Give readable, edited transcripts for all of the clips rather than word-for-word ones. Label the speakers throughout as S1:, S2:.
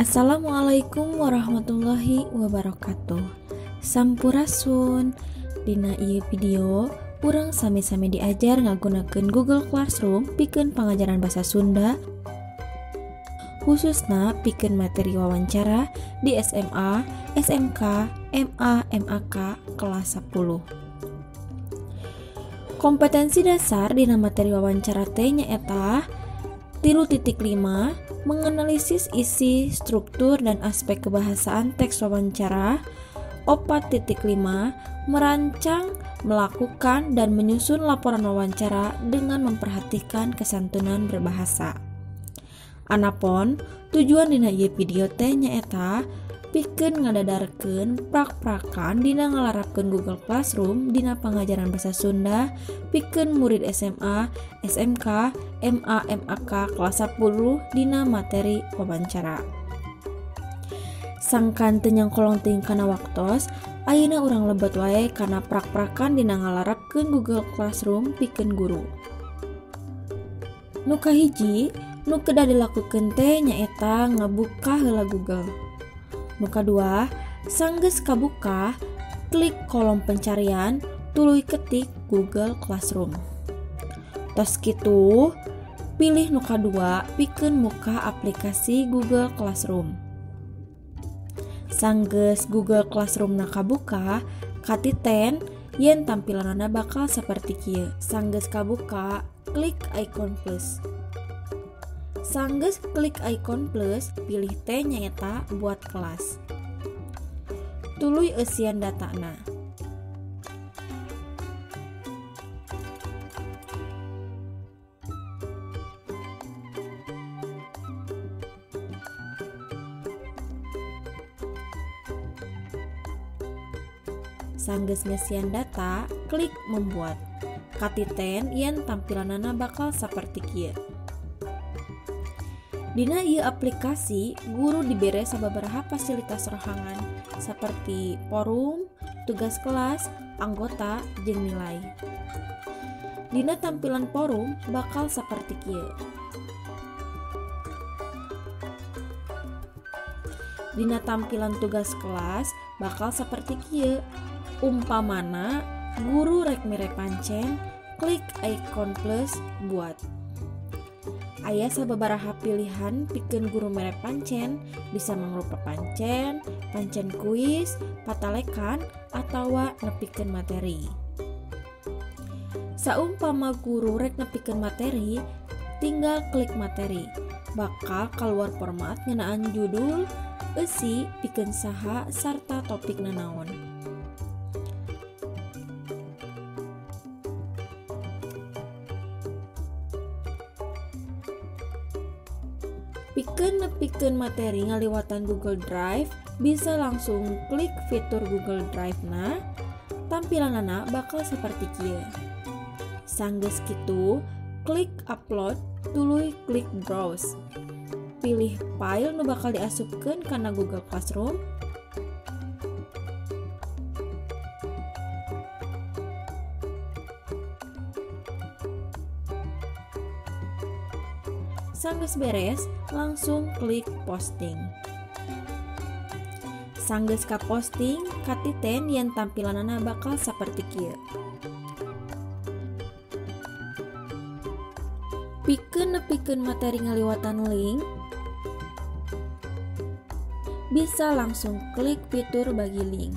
S1: Assalamualaikum warahmatullahi wabarakatuh. Sampurasun. Dina ieu video urang sami-sami diajar ngagunakeun Google Classroom pikeun pangajaran basa Sunda, khususna pikeun materi wawancara di SMA, SMK, MA, MAK kelas 10. Kompetensi dasar dina materi wawancara teh nyaeta 3.5 menganalisis isi, struktur, dan aspek kebahasaan teks wawancara. 4.5 merancang, melakukan, dan menyusun laporan wawancara dengan memperhatikan kesantunan berbahasa. Anapun tujuan dina ieu video teh nyaeta pikeun ngadadarkeun prak-prakan dina ngalarapkeun Google Classroom dina pangajaran basa Sunda pikeun murid SMA, SMK, MA, MAK kelas 10 dina materi wawancara. Sangkan teu nyangkolong teuing kana waktos, ayeuna urang lebet wae kana prak-prakan dina ngalarapkeun Google Classroom pikeun guru. Nu kahiji, nu kedah dilakukeun teh nyaeta ngabuka heula Google. Nu kadua, sanggeus kabuka, klik kolom pencarian, tuluy ketik Google Classroom. Tos kitu, pilih nu kadua pikeun muka aplikasi Google Classroom. Sanggeus Google Classroom na kabuka, katiten yen tampilanna bakal saperti kieu. Sanggeus kabuka, klik icon plus. Sanggeus klik icon plus, pilih teh nyaeta buat kelas. Tuluy eusian datana. Sanggeus ngeusian data, klik membuat. Katiten yen tampilanna bakal saperti kieu. Dina ieu aplikasi, guru dibere sababaraha fasilitas rohangan saperti forum, tugas kelas, anggota, jeung nilai. Dina tampilan forum bakal saperti kieu. Dina tampilan tugas kelas bakal saperti kieu. Umpamana guru rek mere pancen, klik icon plus buat. Aya sababaraha pilihan pikeun guru mere pancen, bisa mangrupa pancen, pancen kuis, patalekan, atawa nepikeun materi. Saumpama guru rek nepikeun materi, tinggal klik materi. Bakal kaluar format ngeunaan judul, eusi, pikeun saha, sarta topikna naon. Pikeun materi ngaliwatan Google Drive, bisa langsung klik fitur Google Drive-na, tampilanna bakal saperti kieu. Sanggeus kitu, klik upload, tuluy klik browse. Pilih file nu bakal diasupkeun kana Google Classroom. Sanggeus beres, langsung klik posting. Sanggeus ka posting, katiten yen tampilanna bakal saperti kieu. Pikeun materi ngaliwatan link, bisa langsung klik fitur bagi link.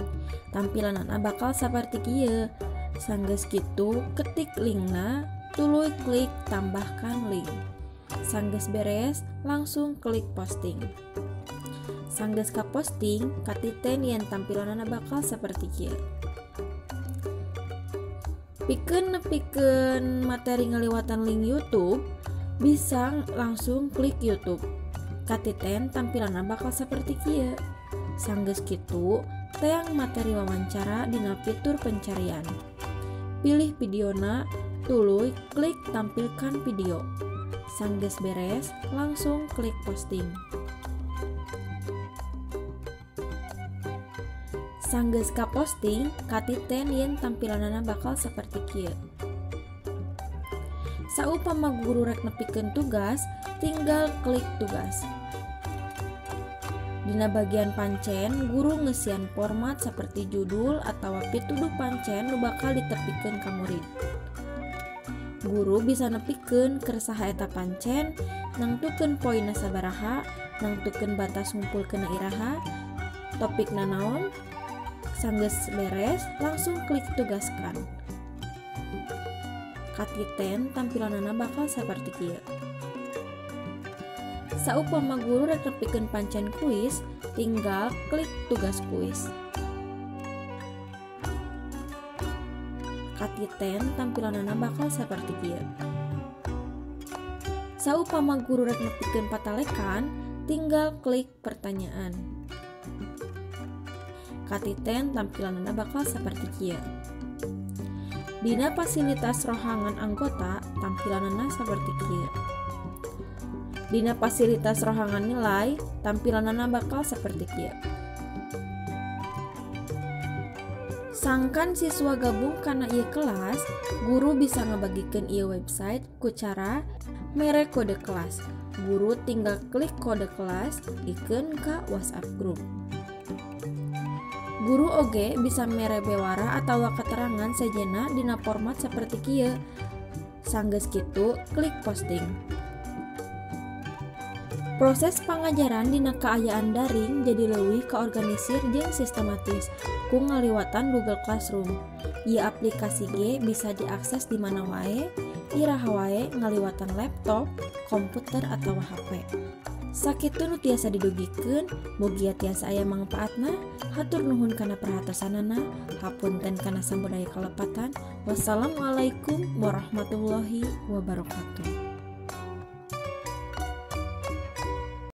S1: Tampilanna bakal saperti kieu. Sanggeus kitu, ketik linkna, tuluy klik tambahkan link. Sanggeus beres, langsung klik posting. Sanggeus ka posting, katiten yen tampilanna bakal saperti kieu. Pikeun materi ngaliwatan link YouTube, bisa langsung klik YouTube. Katiten tampilanna bakal saperti kieu. Sanggeus kitu, teang materi wawancara dina fitur pencarian. Pilih videona, tuluy klik tampilkan video. Sanggeus beres, langsung klik posting. Sanggeus ka posting, katiten yen tampilanna bakal saperti kieu. Saupama guru rek nepikeun tugas, tinggal klik tugas. Dina bagian pancen, guru ngesian format seperti judul atau pituduh pancen nu bakal ditepikeun ka murid. Guru bisa nepikeun keresaha eta pancen, nangtukeun poinna sabaraha, nangtukeun batas ngumpulkeunna iraha, topikna naon, sanggeus beres langsung klik tugaskan. Katiten tampilanana bakal saperti kieu. Saupama guru rek nepikeun pancen kuis, tinggal klik tugas kuis. Katiten tampilanana bakal saperti kieu. Saupama guru rek nepikeun patalekan, tinggal klik pertanyaan. Katiten tampilanana bakal saperti kieu. Dina fasilitas rohangan anggota, tampilanana saperti kieu. Dina fasilitas rohangan nilai, tampilanana bakal saperti kieu. Sangkan siswa gabung kana ieu kelas, guru bisa ngabagikeun ieu website ku cara mere kode kelas. Guru tinggal klik kode kelas, ikeun ka WhatsApp group. Guru oge bisa mere bewara atawa keterangan sejenna dina format saperti kieu. Sanggeus kitu, klik posting. Proses pangajaran dina kaayaan daring jadi leuwih kaorganisir jeung sistematis ku ngaliwatan Google Classroom. Ieu aplikasi ge bisa diakses di mana wae, iraha wae ngaliwatan laptop, komputer atawa HP. Sakitu nu tiasa didugikeun, mugia tiasa aya mangpaatna. Hatur nuhun kana perhatosanana, hapunten kana samudaya kalepatan. Wassalamualaikum warahmatullahi wabarakatuh.